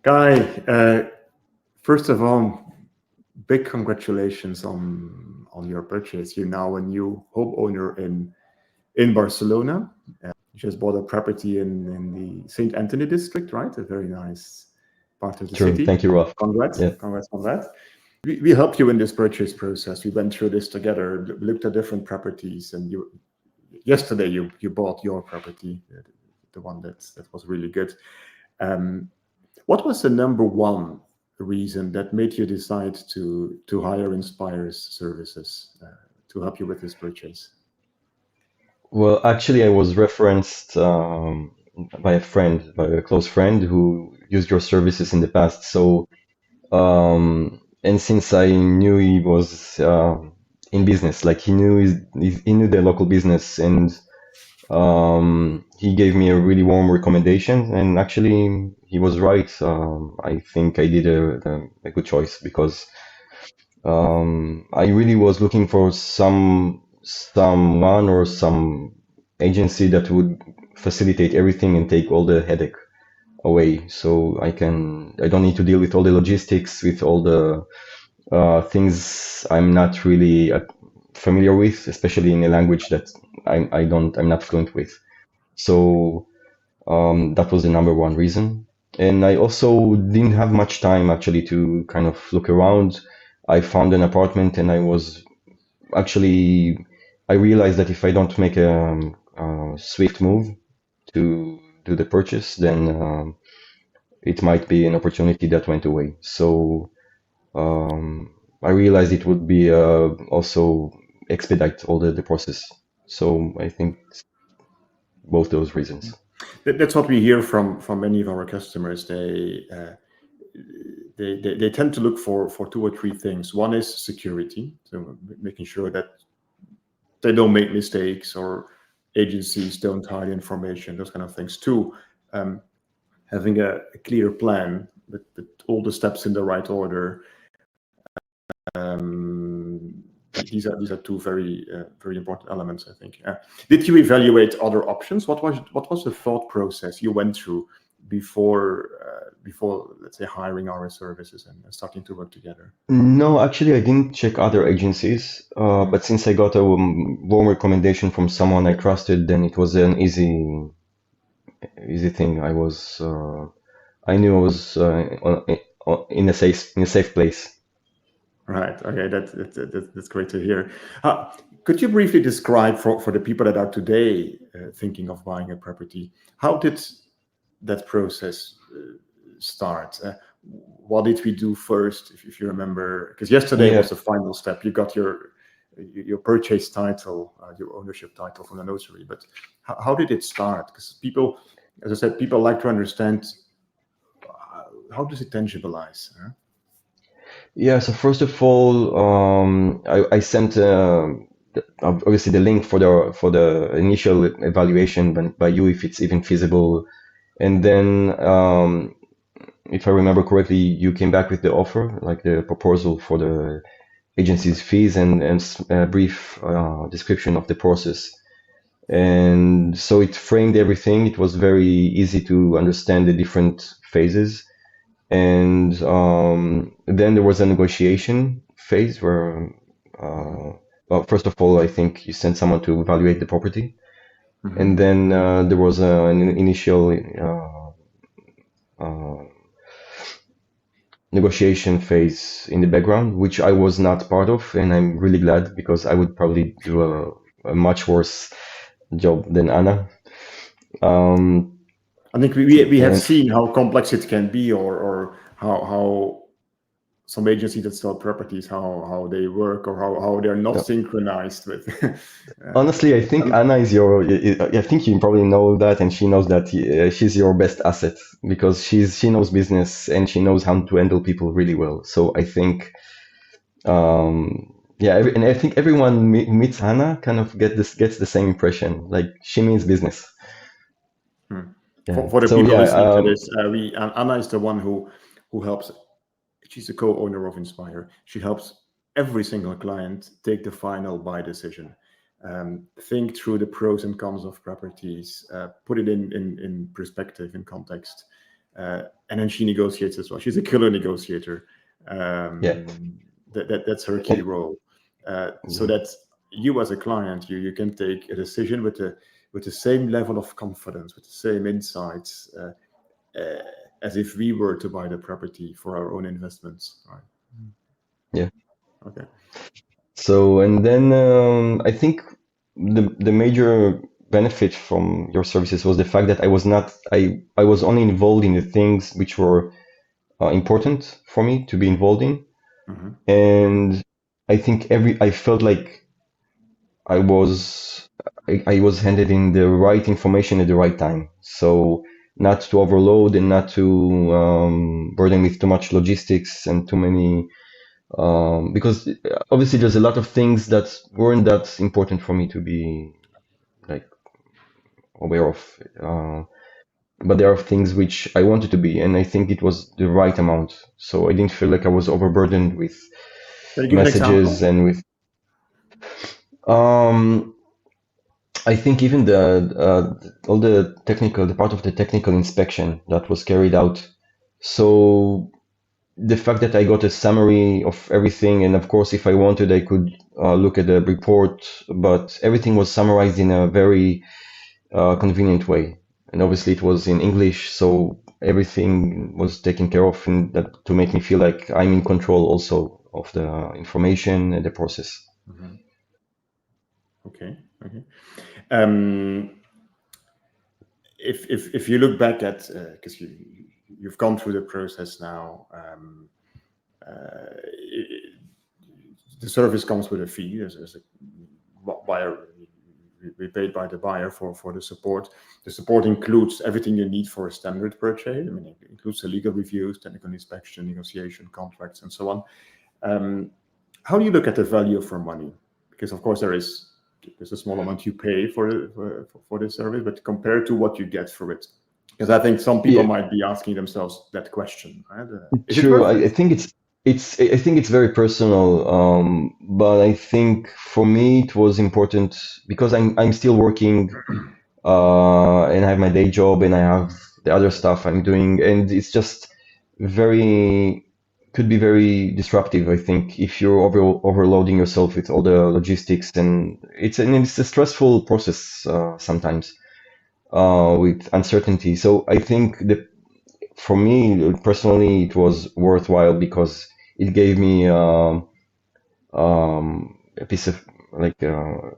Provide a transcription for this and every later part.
Guy, first of all, big congratulations on your purchase. You're now a new homeowner in Barcelona. You just bought a property in the St. Anthony district, right? A very nice part of the True. city. Thank you, Rolf. Congrats, Yeah. congrats on that. We helped you in this purchase process. We went through this together, looked at different properties, and yesterday you bought your property, the one that was really good. What was the number one reason that made you decide to hire Inspire's services to help you with this purchase? Well, actually, I was referenced by a close friend who used your services in the past. So, and since I knew he was in business, like he knew the local business, and he gave me a really warm recommendation. And actually, he was right. I think I did a good choice because I really was looking for someone or some agency that would facilitate everything and take all the headache away. So I don't need to deal with all the logistics, with all the things I'm not really familiar with, especially in a language that I'm not fluent with. So that was the number one reason. And I also didn't have much time actually to kind of look around. I found an apartment and I realized that if I don't make a swift move to do the purchase, then it might be an opportunity that went away. So I realized it would be also expedite all the process. So I think both those reasons. That's what we hear from many of our customers. They tend to look for two or three things. One is security, so making sure that they don't make mistakes or agencies don't hide information, those kind of things. Two, having a clear plan with all the steps in the right order. These are two very important elements, I think. Did you evaluate other options? What was the thought process you went through before let's say hiring our services and starting to work together? No, actually, I didn't check other agencies, but since I got a warm recommendation from someone I trusted, then it was an easy thing. I knew I was in a safe place. Right. Okay. That's great to hear. Could you briefly describe for the people that are today thinking of buying a property, how did that process start? What did we do first, if you remember? Because yesterday was the final step. You got your purchase title, your ownership title from the notary. But how did it start? Because people, as I said, people like to understand how does it tangibilize? Yeah, so first of all, I sent obviously the link for the initial evaluation by you if it's even feasible, and then if I remember correctly, you came back with the offer, like the proposal for the agency's fees and a brief description of the process. And so it framed everything. It was very easy to understand the different phases. And then there was a negotiation phase where, well, first of all, I think you sent someone to evaluate the property. Mm-hmm. And then there was an initial negotiation phase in the background, which I was not part of. And I'm really glad because I would probably do a much worse job than Anna. I think we have seen how complex it can be, or how some agencies that sell properties, how they work, or how they're not synchronized with. Honestly, I think Anna is I think you probably know that, and she knows that she's your best asset because she knows business and she knows how to handle people really well. So I think, and I think everyone meets Anna kind of gets the same impression. Like she means business. Yeah. For the people listening to this, Anna is the one who helps. She's the co-owner of Inspire. She helps every single client take the final buy decision, think through the pros and cons of properties, put it in perspective, in context, and then she negotiates as well. She's a killer negotiator. Yeah. That's her key And role. So that you as a client, you can take a decision with the same level of confidence, with the same insights, as if we were to buy the property for our own investments. Right. yeah. Okay. So, and then I think the major benefit from your services was the fact that I was only involved in the things which were important for me to be involved in, Mm-hmm. and I think I felt like I was I was handed in the right information at the right time. So not to overload and not to burden with too much logistics and too many because obviously there's a lot of things that weren't that important for me to be like aware of. But there are things which I wanted to be, and I think it was the right amount. So I didn't feel like I was overburdened with Can you give an messages example? and with um I think even all the part of the technical inspection that was carried out. So the fact that I got a summary of everything, and of course, if I wanted, I could look at the report, but everything was summarized in a very convenient way. And obviously, it was in English, so everything was taken care of in that to make me feel like I'm in control also of the information and the process. Mm-hmm. Okay. Okay. Um, if you look back at, because you've gone through the process now, the service comes with a fee. There's a buyer. We paid by the buyer for the support. The support includes everything you need for a standard purchase. I mean, it includes the legal reviews, technical inspection, negotiation, contracts, and so on. How do you look at the value for money? Because of course there's a small amount you pay for this service, but compared to what you get for it, because I think some people Yeah, might be asking themselves that question, right? Is it true. worth it? I think I think it's very personal. But I think for me it was important because I'm still working, and I have my day job and I have the other stuff I'm doing, and it's just very could be very disruptive. I think if you're overloading yourself with all the logistics, and it's a stressful process sometimes with uncertainty. So I think that for me personally, it was worthwhile because it gave me a piece of like a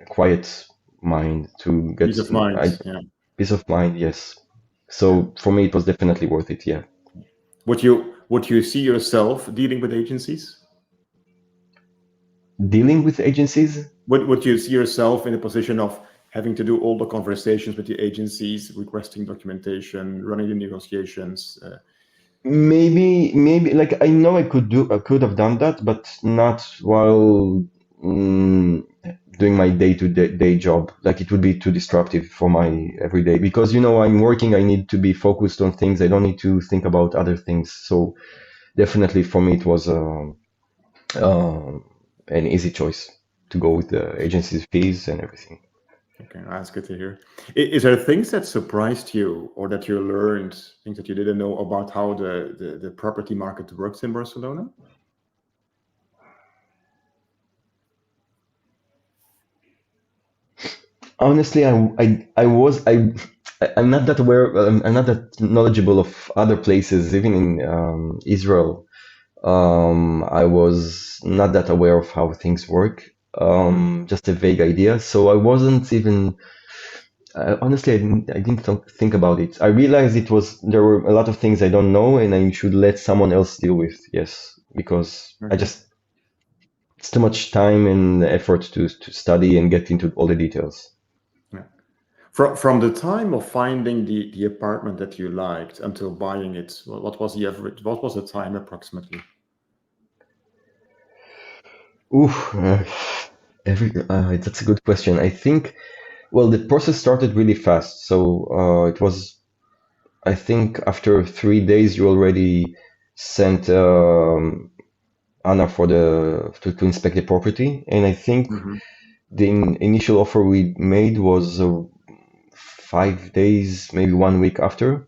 quiet mind to get Peace of mind. Yeah. peace of mind. Yes. So for me, it was definitely worth it. Yeah. Would you see yourself dealing with agencies? Dealing with agencies, Would you see yourself in a position of having to do all the conversations with the agencies, requesting documentation, running the negotiations? maybe like I could have done that, but not while mm, doing my day job. Like it would be too disruptive for my everyday because I'm working. I need to be focused on things. I don't need to think about other things. So definitely for me, it was uh, an easy choice to go with the agency's fees and everything. Okay, that's good to hear. Is there things that surprised you or that you learned, things that you didn't know about how the property market works in Barcelona? Honestly, I'm not that aware. I'm not that knowledgeable of other places, even in Israel. I was not that aware of how things work. Just a vague idea. So I wasn't even. Honestly, I didn't think about it. I realized there were a lot of things I don't know, and I should let someone else deal with. Yes, because Okay. it's too much time and effort to study and get into all the details. Yeah. From the time of finding the apartment that you liked until buying it, what was the average? What was the time approximately? Ooh, that's a good question. I think, well, the process started really fast. So it was, I think, after 3 days, you already sent Anna to inspect the property, and I think Hmm. the initial offer we made was 5 days, maybe one week after.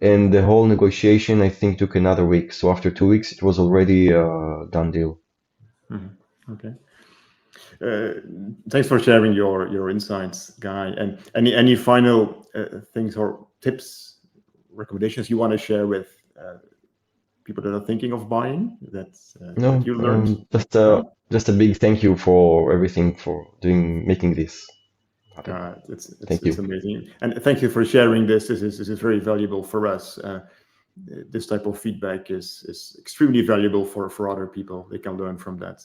And the whole negotiation, I think, took another week. So after 2 weeks, it was already a done deal. Okay. Thanks for sharing your insights, Guy. And any final things or tips, recommendations you want to share with people that are thinking of buying that No, you learned? No? just a big thank you for everything, for making this happen. Thank It's you. amazing, and thank you for sharing this. This is very valuable for us. This type of feedback is extremely valuable for other people. They can learn from that,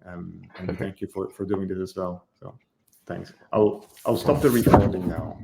and we thank you for doing this as well. So, thanks. I'll stop the recording now.